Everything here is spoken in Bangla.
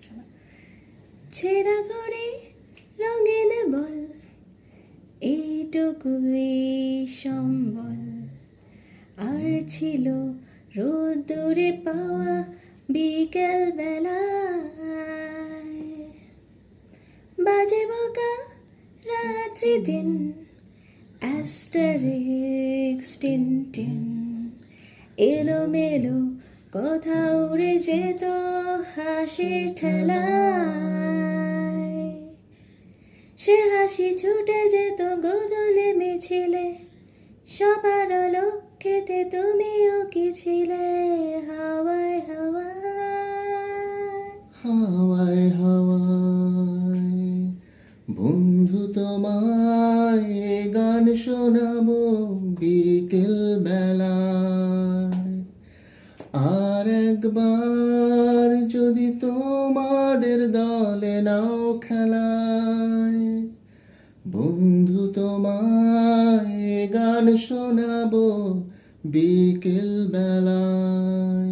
আসছে না। ছেঁড়া ঘড়ি রঙিন বল, এইটুকুই সম্বল, আর ছিল রোদ্দুরে পাওয়া বিকেল বেলায়। বাজে বকা রাত্রি দিন, অ্যাস্টারিক্স টিনটিন, এলোমেলো কথা উড়ে যেত হাসির ঠেলায়। সে হাসি ছুটে যেত গোদলে মিছিলে, সবার লক্ষ্যেতে তুমিও কি ছিলে হাওয়ায় হাওয়ায়। হাওয়ায় হাওয়ায় বন্ধু তোমায় এ গান শোনাবো বিকেল বেলায়। আর একবার যদি তোমাদের দলে নাও খেলায়, বন্ধু তোমায় এ গান শোনাবো বিকেল বেলায়।